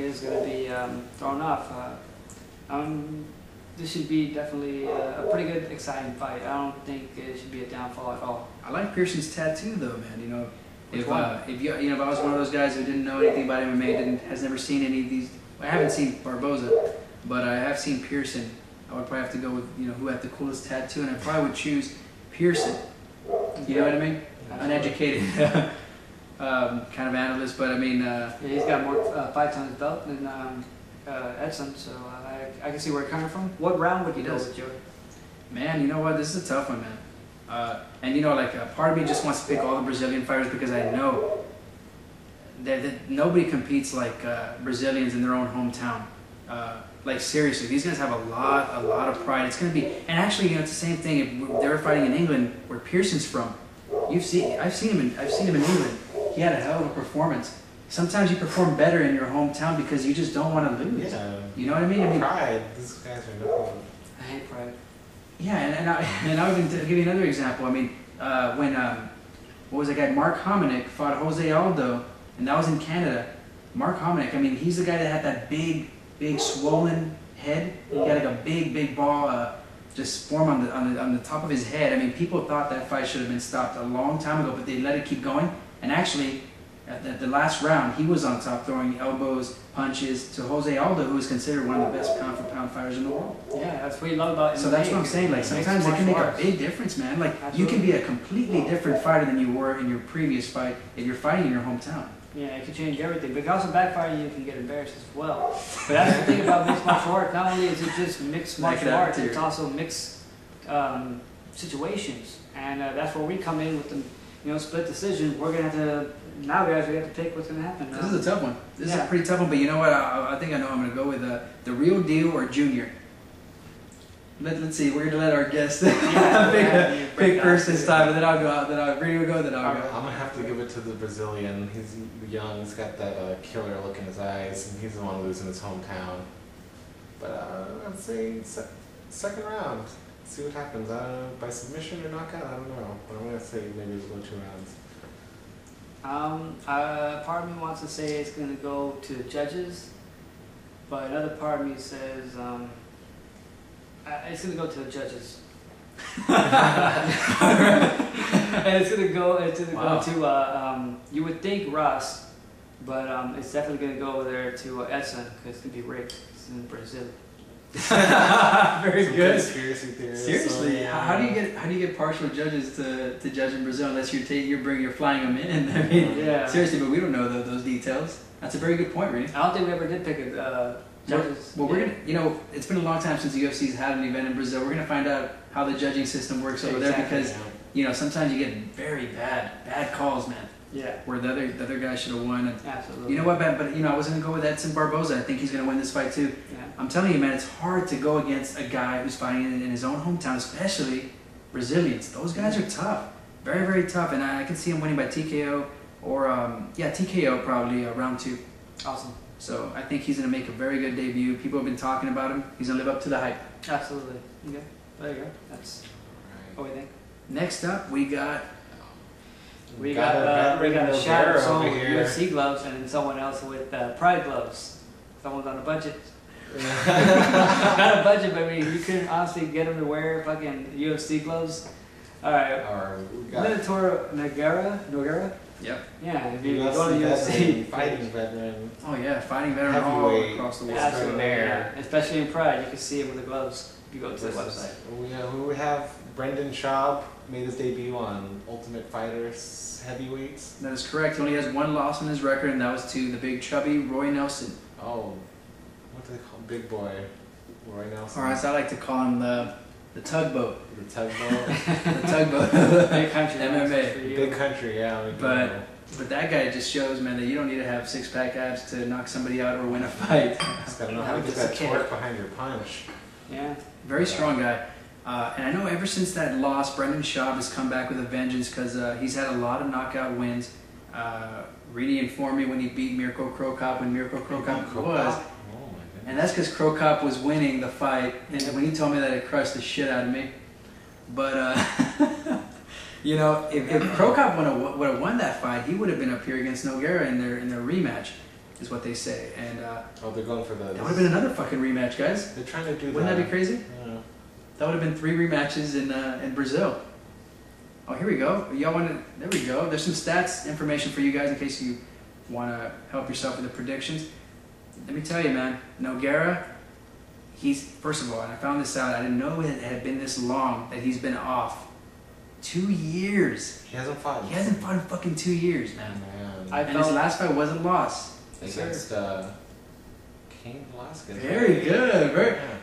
is going to be thrown off. This should be definitely a pretty good, exciting fight. I don't think it should be a downfall at all. I like Pearson's tattoo though, man. You know, if one? if I was one of those guys who didn't know anything about MMA, has never seen any of these. I haven't seen Barboza, but I have seen Pearson. I would probably have to go with who had the coolest tattoo, and I probably would choose Pearson. You know what I mean? Uneducated kind of analyst, but I mean. Yeah, he's got more fights on his belt than Edson, so I can see where it's coming from. What round would you go with, Joey? Man, you know what? This is a tough one, man. And part of me just wants to pick all the Brazilian fighters because I know that nobody competes like Brazilians in their own hometown. Like seriously, these guys have a lot of pride. It's gonna be, and actually, it's the same thing. If they were fighting in England, where Pearson's from, I've seen him in England. He had a hell of a performance. Sometimes you perform better in your hometown because you just don't want to lose. Yeah. You know what I mean? Pride. These guys are nothing. I hate pride. Yeah, and I'll even give you another example. I mean, when what was that guy? Mark Hominick fought Jose Aldo, and that was in Canada. Mark Hominick. I mean, he's the guy that had that big swollen head. He had like a big ball just form on the top of his head. I mean, people thought that fight should have been stopped a long time ago, but they let it keep going. And actually, at the last round, he was on top, throwing elbows, punches to Jose Aldo, who is considered one of the best pound-for-pound fighters in the world. Yeah, that's what you love about MMA. So that's what I'm saying. Like sometimes it can make a big difference, man. Like you can be a completely different fighter than you were in your previous fight if you're fighting in your hometown. Yeah, it can change everything, but it can also backfire you. You can get embarrassed as well. But that's the thing about mixed martial arts. Not only is it just mixed martial arts, it's also mixed situations, and that's where we come in with the split decision. We're gonna have to now, guys. We have to pick what's gonna happen. This is a tough one. This is a pretty tough one. But you know what? I think I know. I'm gonna go with the Real Deal or Junior. Let's see. We're gonna let our guest pick first this time, and then I'll go. Then Rene will go. Then I'll go. I'm gonna have to give it to the Brazilian. He's young. He's got that killer look in his eyes, and he's the one who lives in his hometown. But I'd say second round. See what happens. By submission or knockout, I don't know. But I'm gonna say maybe it'll go 2 rounds. Part of me wants to say it's gonna go to the judges, but another part of me says it's gonna go to the judges. And it's gonna go to you would think Ross, but it's definitely gonna go over there to Edson because it's gonna be rigged. It's in Brazil. Very good. Conspiracy theories. Seriously, how do you get partial judges to judge in Brazil unless you're flying them in? I mean, seriously, but we don't know those details. That's a very good point, Rene. I don't think we ever did pick judges. Well, we're gonna, it's been a long time since the UFC's had an event in Brazil. We're gonna find out how the judging system works over there because sometimes you get very bad calls, man. Yeah. Where the other guy should have won. And absolutely. You know what, man? But I was gonna go with Edson Barboza. I think he's gonna win this fight too. Yeah. I'm telling you, man, it's hard to go against a guy who's fighting in his own hometown, especially Brazilians. Those guys are tough, very, very tough, and I can see him winning by TKO or TKO probably round 2. Awesome. So I think he's gonna make a very good debut. People have been talking about him. He's gonna live up to the hype. Absolutely. Okay. There you go. That's what we think. Next up, we got a shot of someone with UFC gloves and then someone else with Pride gloves. Someone's on a budget. Not a budget, but I mean, you couldn't honestly get him to wear fucking UFC gloves. All right. Minotauro Nogueira. Yep. Yeah, if you go to UFC. Fighting veteran. Oh yeah, fighting veteran all across the world. Absolutely, yeah. Especially in Pride, you can see him with the gloves if you go to the website. We have Brendan Schaub made his debut on Ultimate Fighters heavyweights. That is correct. He only has 1 loss on his record, and that was to the big chubby Roy Nelson. Oh, what do they call him? Big boy Roy Nelson? Or as I like to call him, the tugboat. The tugboat. The tugboat. Big country. MMA. Big country, yeah. But that guy just shows, man, that you don't need to have 6-pack abs to knock somebody out or win a fight. Just gotta know how to get that torque behind your punch. Yeah. Very strong guy. And I know ever since that loss, Brendan Schaub has come back with a vengeance because he's had a lot of knockout wins. Rene informed me when he beat Mirko Cro Cop when Mirko Cro Cop was. And that's because Cro Cop was winning the fight. And when he told me that, it crushed the shit out of me. But, if Cro Cop would have won that fight, he would have been up here against Nogueira in their rematch. is what they say. And Oh, they're going for the. that would have been another fucking rematch, guys. They're trying to do that. Wouldn't that be crazy? Yeah. That would have been 3 rematches in Brazil. Oh, here we go. Y'all want to? There we go. There's some stats information for you guys in case you want to help yourself with the predictions. Let me tell you, man. Nogueira, he's first of all, and I found this out. I didn't know it had been this long that he's been off. 2 years. He hasn't fought. He hasn't fought in fucking 2 years, man. I And his last fight was a loss. Against Cain Velasquez. Very good. Very. Yeah.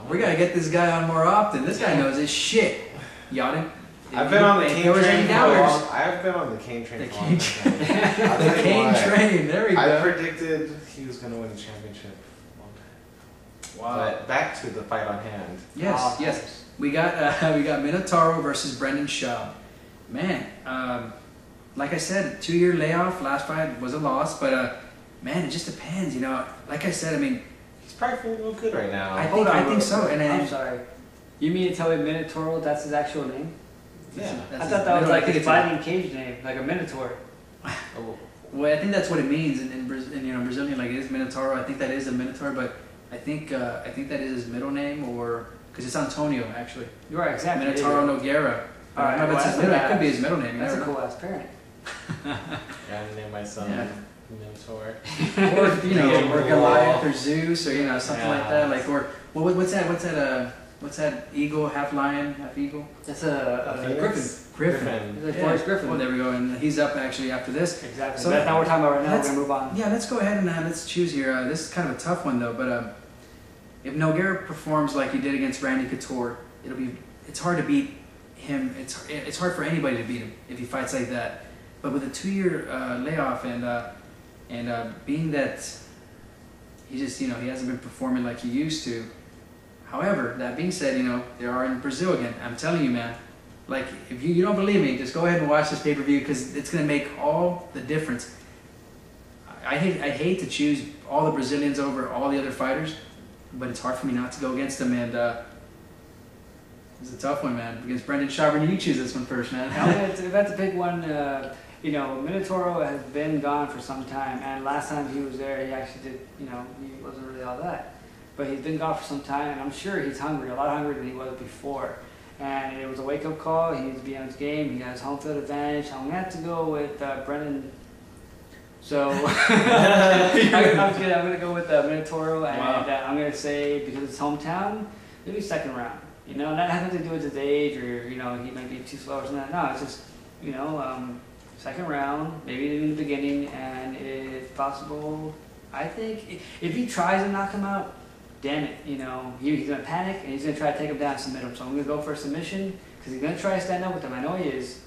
We gotta get this guy on more often. This guy knows his shit. Yachting. I've been on the Cain train for a doubters. long. I've been on the Cain train The for a long Cain time. The Cain train. There we go. I predicted he was going to win the championship. Wow. But back to the fight on hand. Yes, yes. We got Minotauro versus Brendan Schaub. Man, like I said, 2-year layoff. Last fight was a loss, but man, it just depends. You know, like I said, I mean, He's probably feeling real good right now. I think so. And I'm sorry. You mean to tell me Minotauro? That's his actual name? Yeah. I thought that was like his fighting cage name, like a minotaur. Oh, Well, I think that's what it means in Brazilian. Like it is Minotauro. I think that is a minotaur, but I think that is his middle name, or because it's Antonio actually. You're right, exactly. Minotauro Nogueira. All right, No, but it's his middle, it could be his middle name. You That's a never know. cool ass parent. I named my son Minotaur. Or or Goliath or Zeus or something like Yeah. that. Like what's that eagle, half lion, half eagle? That's a Griffin. It's like Forrest Griffin. Well, there we go, and he's up actually after this. Exactly. So So that's not what we're talking about right now. We're let's- gonna move on. Yeah, let's go ahead and let's choose here. This is kind of a tough one though, but if Nogueira performs like he did against Randy Couture, it's hard to beat him. It's hard for anybody to beat him if he fights like that. But with a 2-year layoff and being that he just he hasn't been performing like he used to. However, that being said, they are in Brazil again. I'm telling you, man. Like, if you don't believe me, just go ahead and watch this pay-per-view because it's going to make all the difference. I hate to choose all the Brazilians over all the other fighters, but it's hard for me not to go against them. And it's a tough one, man. Against Brendan Schaub, you choose this one first, man. If I had to pick one, Minotauro has been gone for some time, and last time he was there, he actually did, he wasn't really all that. But he's been gone for some time, and I'm sure he's hungry, a lot hungrier than he was before. And it was a wake-up call. He needs to be on his game. He has home field advantage. I'm going to have to go with Brendan. So I'm going to go with Minotauro, and I'm going to say, because it's hometown, maybe second round. Not having to do with his age or, he might be too slow or something. No, it's just, second round, maybe in the beginning, and if possible, I think if he tries to knock him out, damn it, he's going to panic and he's going to try to take him down and submit him. So I'm going to go for a submission because he's going to try to stand up with him. I know he is.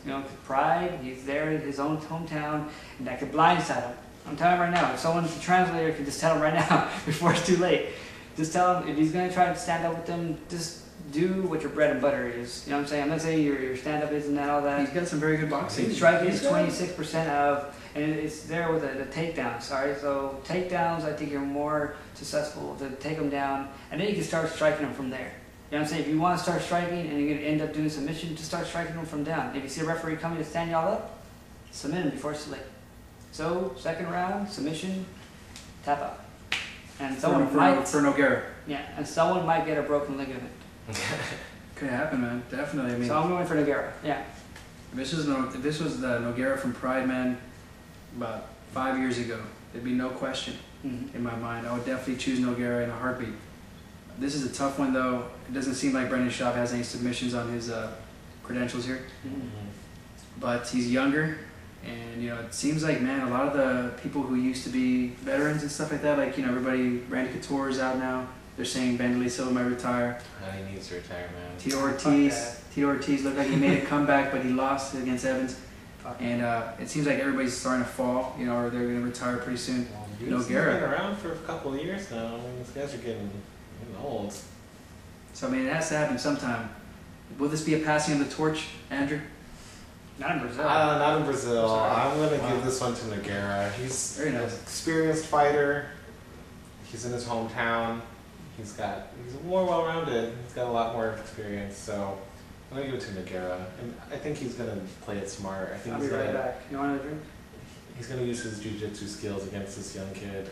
Pride, he's there in his own hometown, and that could blindside him. I'm telling him right now, if someone's a translator can just tell him right now before it's too late. Just tell him if he's going to try to stand up with them, just do what your bread and butter is. You know what I'm saying? I'm not saying your stand-up isn't that all that. He's got some very good boxing. His striking is 26% of, and it's there with the takedowns. All right, so takedowns, I think you're more successful to take them down, and then you can start striking them from there. You know what I'm saying? If you want to start striking and you're going to end up doing submission, just start striking them from down. If you see a referee coming to stand y'all up, submit him before it's too late. So, second round, submission, tap out. And someone for Nogueira. Yeah, and someone might get a broken ligament. Could happen, man. Definitely. I mean, So I'm going for Nogueira. Yeah. if this was the Nogueira from Pride, man, about 5 years ago, there'd be no question in my mind. I would definitely choose Nogueira in a heartbeat. This is a tough one, though. It doesn't seem like Brendan Schaub has any submissions on his credentials here. But he's younger, and it seems like, man, a lot of the people who used to be veterans and stuff like that, like everybody, Randy Couture is out now. They're saying Vanderlei Silva might retire. He needs to retire, man. Tito Ortiz looked like he made a comeback, but he lost against Evans. And it seems like everybody's starting to fall, or they're going to retire pretty soon. He's been around for a couple of years now. I mean, these guys are getting old. So, I mean, it has to happen sometime. Will this be a passing of the torch, Andrew? Not in Brazil. Not in Brazil. Sorry. I'm going to give this one to Nogueira. He's Very nice. an experienced fighter. He's in his hometown. He's more well-rounded. He's got a lot more experience. So I'm going to give it to Nogueira. And I think he's going to play it smart. I think I'll he's be right gonna, back. You want a drink? He's gonna use his jiu-jitsu skills against this young kid.